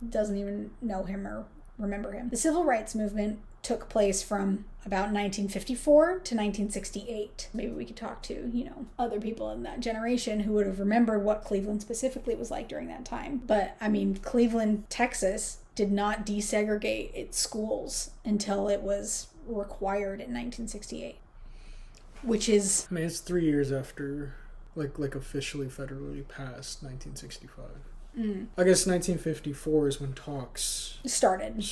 Doesn't even know him or remember him. The civil rights movement took place from about 1954 to 1968. Maybe we could talk to, other people in that generation who would have remembered what Cleveland specifically was like during that time. But, Cleveland, Texas did not desegregate its schools until it was required in 1968, which is... it's 3 years after, like officially federally passed 1965. I guess 1954 is when talks started.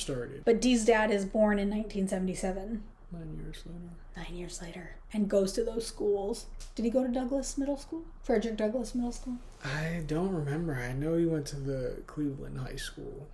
But Dee's dad is born in 1977. 9 years later. 9 years later. And goes to those schools. Did he go to Douglas Middle School? Frederick Douglass Middle School? I don't remember. I know he went to the Cleveland High School.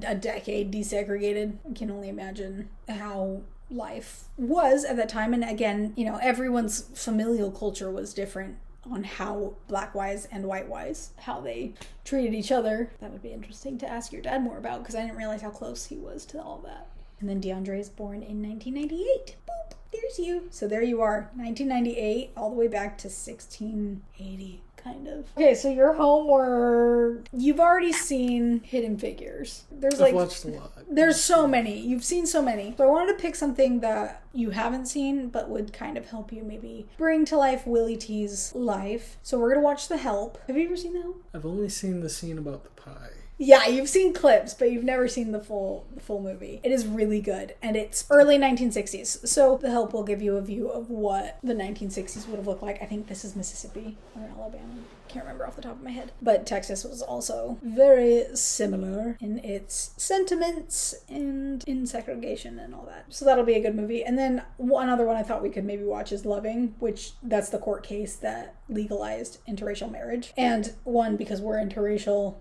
A decade desegregated. I can only imagine how life was at that time. And again, everyone's familial culture was different on how black-wise and white-wise, how they treated each other. That would be interesting to ask your dad more about, because I didn't realize how close he was to all that. And then DeAndre is born in 1998. Boop, there's you. So there you are, 1998, all the way back to 1680. Kind of. Okay, so your homework. You've already seen Hidden Figures. I've watched a lot. There's so many. You've seen so many. So I wanted to pick something that you haven't seen, but would kind of help you maybe bring to life Willie T's life. So we're going to watch The Help. Have you ever seen The Help? I've only seen the scene about the pie. Yeah, you've seen clips, but you've never seen the full movie. It is really good, and it's early 1960s. So The Help will give you a view of what the 1960s would have looked like. I think this is Mississippi or Alabama. Can't remember off the top of my head. But Texas was also very similar in its sentiments and in segregation and all that. So that'll be a good movie. And then one other one I thought we could maybe watch is Loving, which that's the court case that legalized interracial marriage. And one, because we're interracial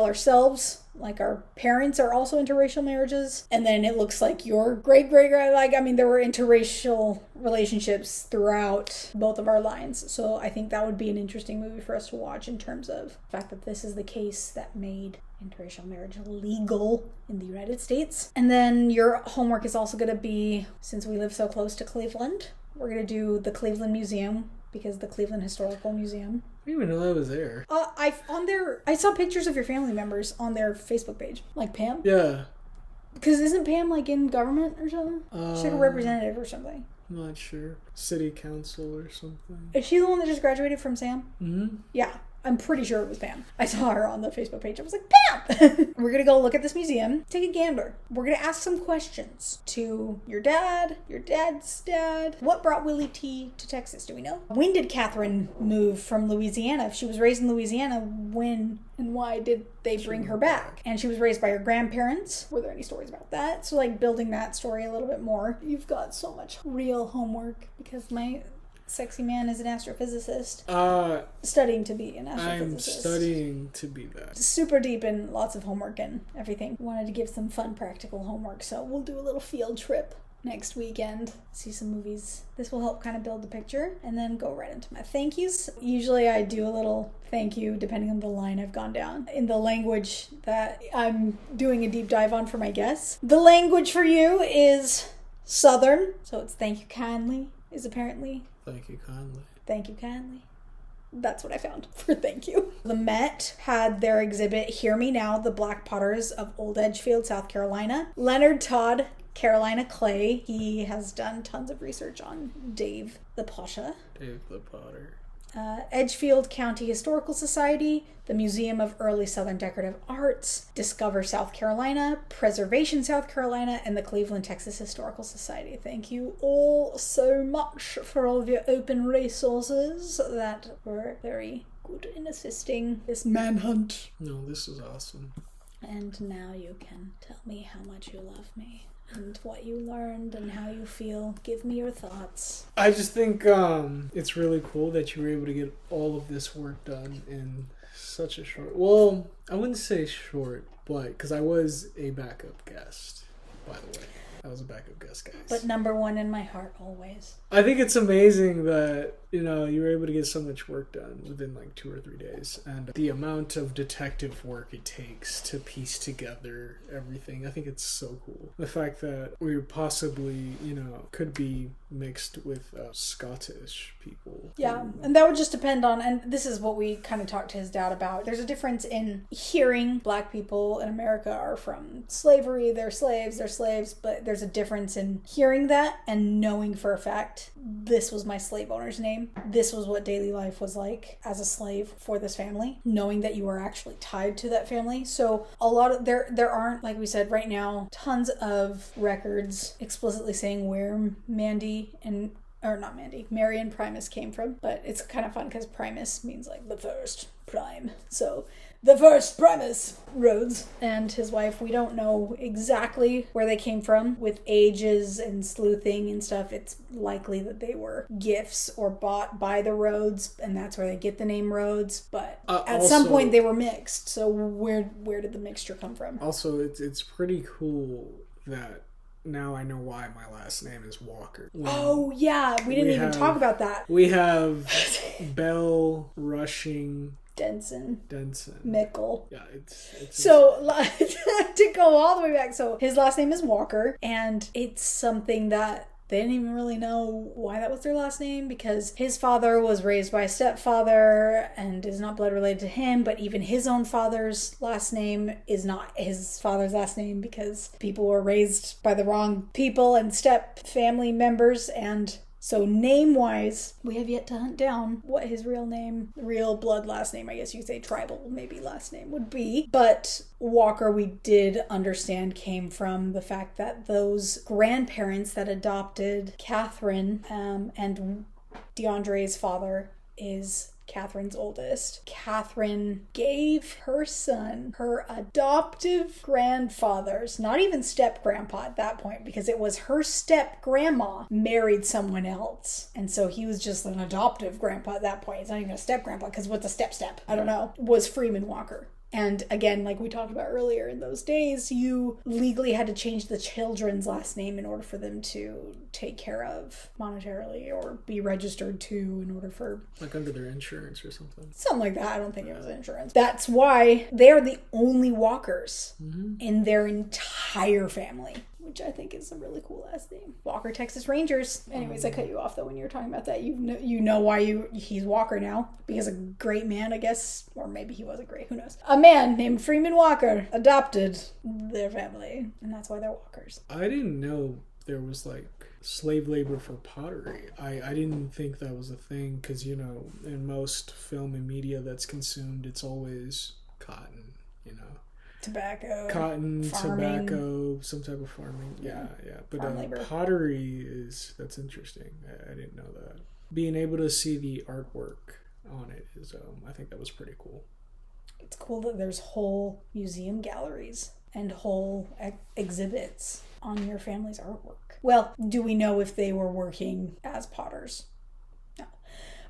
ourselves, like our parents are also interracial marriages. And then it looks like your great there were interracial relationships throughout both of our lines. So I think that would be an interesting movie for us to watch in terms of the fact that this is the case that made interracial marriage legal in the United States. And then your homework is also going to be, since we live so close to Cleveland, we're going to do the Cleveland Museum, because the Cleveland Historical Museum. I didn't even know that was there. I saw pictures of your family members on their Facebook page. Like Pam? Yeah. Because isn't Pam in government or something? She's like a representative or something. I'm not sure. City council or something. Is she the one that just graduated from Sam? Mm-hmm. Yeah. I'm pretty sure it was Pam. I saw her on the Facebook page. I was like, Pam! We're going to go look at this museum, take a gander. We're going to ask some questions to your dad, your dad's dad. What brought Willie T to Texas? Do we know? When did Catherine move from Louisiana? If she was raised in Louisiana, when and why did they bring her back? And she was raised by her grandparents. Were there any stories about that? So building that story a little bit more. You've got so much real homework, because my sexy man is an astrophysicist. Studying to be an astrophysicist. I'm studying to be that. Super deep in lots of homework and everything. Wanted to give some fun practical homework, so we'll do a little field trip next weekend. See some movies. This will help kind of build the picture, and then go right into my thank yous. Usually I do a little thank you depending on the line I've gone down in the language that I'm doing a deep dive on for my guests. The language for you is Southern, so it's thank you kindly is apparently thank you kindly. Thank you kindly. That's what I found for thank you. The Met had their exhibit Hear Me Now, the Black Potters of Old Edgefield, South Carolina. Leonard Todd, Carolina Clay. He has done tons of research on Dave the Potter. Dave the Potter. Edgefield County Historical Society, the Museum of Early Southern Decorative Arts, Discover South Carolina, Preservation South Carolina, and the Cleveland, Texas Historical Society. Thank you all so much for all of your open resources that were very good in assisting this manhunt. No, this is awesome. And now you can tell me how much you love me and what you learned and how you feel. Give me your thoughts. I just think it's really cool that you were able to get all of this work done in Such a short. Well, I wouldn't say short, but because I was a backup guest, by the way. I was a backup guest, guys. But number one in my heart always. I think it's amazing that, you were able to get so much work done within like 2 or 3 days. And the amount of detective work it takes to piece together everything, I think it's so cool. The fact that we possibly, could be mixed with Scottish people. Yeah, and that would just depend on, and this is what we kind of talked to his dad about. There's a difference in hearing black people in America are from slavery, they're slaves, but there's a difference in hearing that and knowing for a fact, this was my slave owner's name. This was what daily life was like as a slave for this family, knowing that you were actually tied to that family. So a lot of, there aren't, like we said right now, tons of records explicitly saying where Mary and Primus came from, but it's kind of fun because Primus means like the first prime. So the first Primus Rhodes and his wife, we don't know exactly where they came from with ages and sleuthing and stuff. It's likely that they were gifts or bought by the Rhodes, and that's where they get the name Rhodes. But at some point they were mixed. So where did the mixture come from? Also, it's pretty cool that now I know why my last name is Walker. Oh, yeah. We didn't even talk about that. We have Bell, Rushing, Denson. Mickle. Yeah, it's so to go all the way back. So his last name is Walker, and it's something that they didn't even really know why that was their last name, because his father was raised by a stepfather and is not blood related to him, but even his own father's last name is not his father's last name because people were raised by the wrong people and step family members. And so name-wise, we have yet to hunt down what his real blood last name, I guess you could say tribal maybe last name would be. But Walker, we did understand, came from the fact that those grandparents that adopted Catherine and DeAndre's father is Catherine's oldest. Catherine gave her son her adoptive grandfather's, not even step grandpa at that point, because it was her step grandma married someone else. And so he was just an adoptive grandpa at that point. It's not even a step grandpa, because what's a step? I don't know. Was Freeman Walker. And again, like we talked about earlier, in those days, you legally had to change the children's last name in order for them to take care of monetarily or be registered to in order for... Like under their insurance or something. Something like that. I don't think it was insurance. That's why they are the only Walkers in their entire family, which I think is a really cool last name. Walker, Texas Rangers. Anyways, I cut you off though when you were talking about that. You know why he's Walker now. Because a great man, I guess. Or maybe he wasn't great. Who knows? A man named Freeman Walker adopted their family. And that's why they're Walkers. I didn't know there was like slave labor for pottery. I didn't think that was a thing because, in most film and media that's consumed, it's always cotton, Tobacco, cotton, farming. tobacco, some type of farming. Yeah. But pottery that's interesting. I didn't know that. Being able to see the artwork on it is, I think that was pretty cool. It's cool that there's whole museum galleries and whole exhibits on your family's artwork. Well, do we know if they were working as potters? No.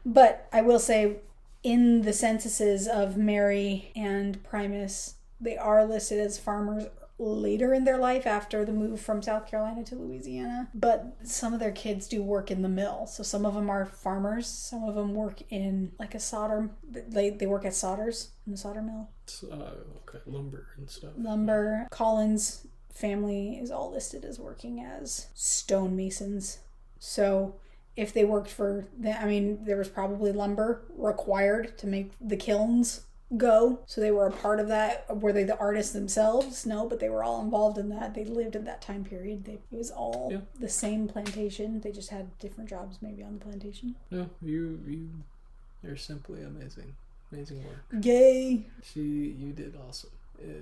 But I will say, in the censuses of Mary and Primus, they are listed as farmers later in their life after the move from South Carolina to Louisiana. But some of their kids do work in the mill. So some of them are farmers. Some of them work in like a solder. They work at solders in the solder mill. Okay, lumber and stuff. Lumber. Collins' family is all listed as working as stonemasons. So if they worked for, there was probably lumber required to make the kilns go. So they were a part of that. Were they the artists themselves? No, but they were all involved in that. They lived in that time period. It was all the same plantation. They just had different jobs maybe on the plantation. No, you're simply amazing. Amazing work. Yay! You did awesome.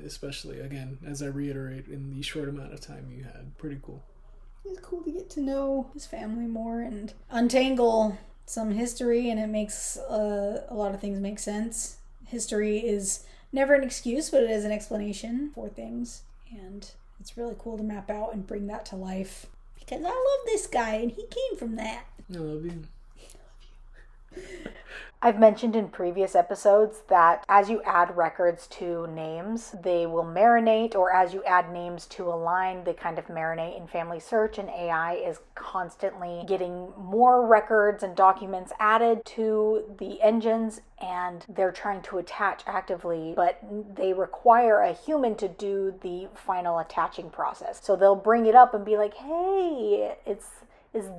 Especially, again, as I reiterate, in the short amount of time you had. Pretty cool. It's cool to get to know his family more and untangle some history, and it makes a lot of things make sense. History is never an excuse, but it is an explanation for things. And it's really cool to map out and bring that to life. Because I love this guy and he came from that. I love you. I've mentioned in previous episodes that as you add records to names, they will marinate, or as you add names to a line, they kind of marinate in Family Search, and AI is constantly getting more records and documents added to the engines, and they're trying to attach actively, but they require a human to do the final attaching process. So they'll bring it up and be like, hey, is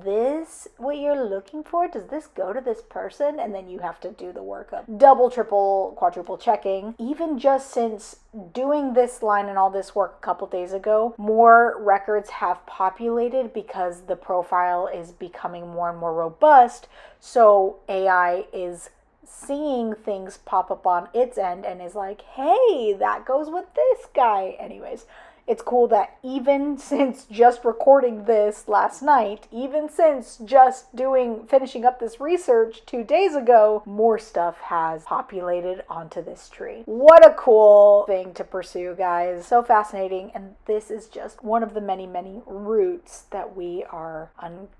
this what you're looking for? Does this go to this person? And then you have to do the work of double, triple, quadruple checking. Even just since doing this line and all this work a couple days ago, more records have populated because the profile is becoming more and more robust. So AI is seeing things pop up on its end and is like, hey, that goes with this guy. Anyways, it's cool that even since just recording this last night, even since just finishing up this research 2 days ago, more stuff has populated onto this tree. What a cool thing to pursue, guys. So fascinating. And this is just one of the many, many roots that we are uncovering.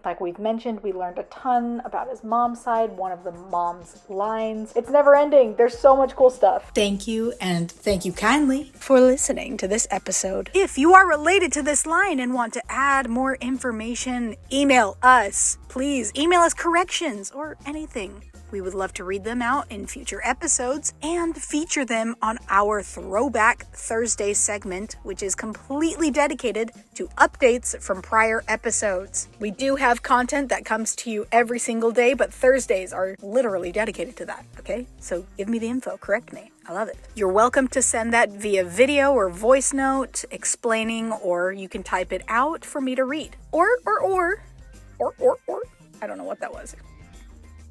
Like we've mentioned, we learned a ton about his mom's side, one of the mom's lines. It's never ending. There's so much cool stuff. Thank you, and thank you kindly For listening to this episode. If you are related to this line and want to add more information, email us. Please email us corrections or anything. We would love to read them out in future episodes and feature them on our Throwback Thursday segment, which is completely dedicated to updates from prior episodes. We do have content that comes to you every single day, but Thursdays are literally dedicated to that, okay? So give me the info, correct me. I love it. You're welcome to send that via video or voice note explaining, or you can type it out for me to read. Or, I don't know what that was.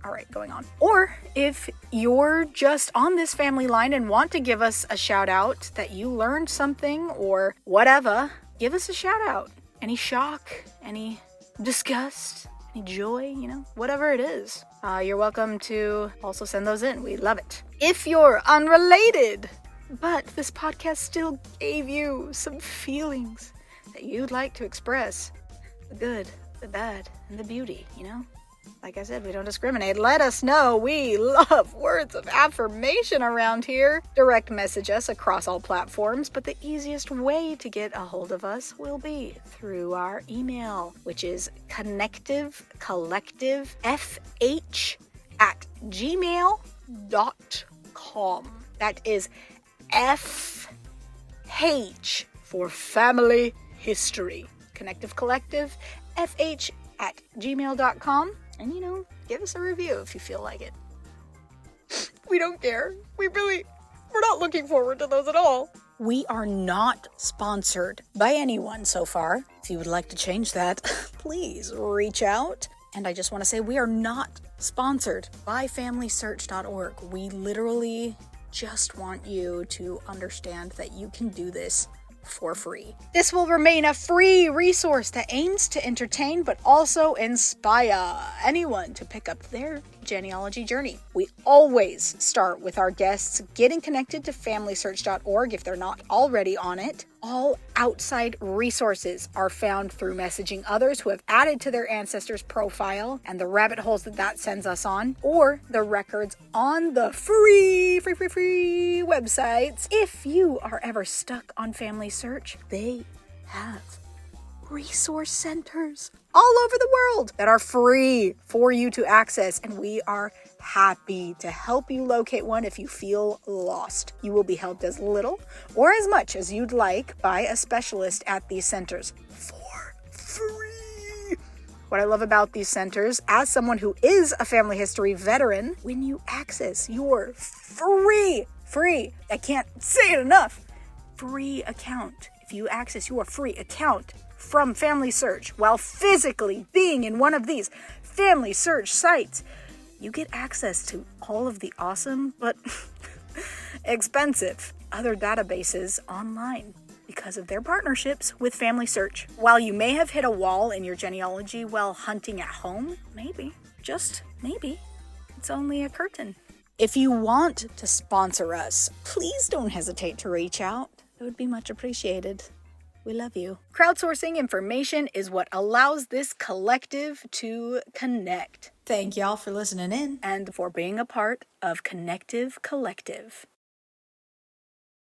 All right, going on. Or if you're just on this family line and want to give us a shout out that you learned something or whatever, give us a shout out. Any shock, any disgust, any joy, whatever it is. You're welcome to also send those in. We love it. If you're unrelated, but this podcast still gave you some feelings that you'd like to express, the good, the bad, and the beauty, Like I said, we don't discriminate. Let us know. We love words of affirmation around here. Direct message us across all platforms, but the easiest way to get a hold of us will be through our email, which is connectivecollective@gmail.com. That is FH for family history. Connective Collective, FH@gmail.com. And, give us a review if you feel like it. We don't care. We're not looking forward to those at all. We are not sponsored by anyone so far. If you would like to change that, please reach out. And I just want to say we are not sponsored by FamilySearch.org. We literally just want you to understand that you can do this for free. This will remain a free resource that aims to entertain but also inspire anyone to pick up their genealogy journey. We always start with our guests getting connected to FamilySearch.org if they're not already on it. All outside resources are found through messaging others who have added to their ancestors' profile and the rabbit holes that sends us on, or the records on the free websites. If you are ever stuck on Family Search, they have resource centers all over the world that are free for you to access, and we are happy to help you locate one if you feel lost. You will be helped as little or as much as you'd like by a specialist at these centers for free. What I love about these centers, as someone who is a family history veteran, when you access your free, I can't say it enough, free account, if you access your free account from Family Search while physically being in one of these Family Search sites, you get access to all of the awesome but expensive other databases online because of their partnerships with Family Search. While you may have hit a wall in your genealogy while hunting at home, maybe, just maybe, it's only a curtain. If you want to sponsor us, please don't hesitate to reach out. It would be much appreciated. We love you. Crowdsourcing information is what allows this collective to connect. Thank y'all for listening in. And for being a part of Connective Collective.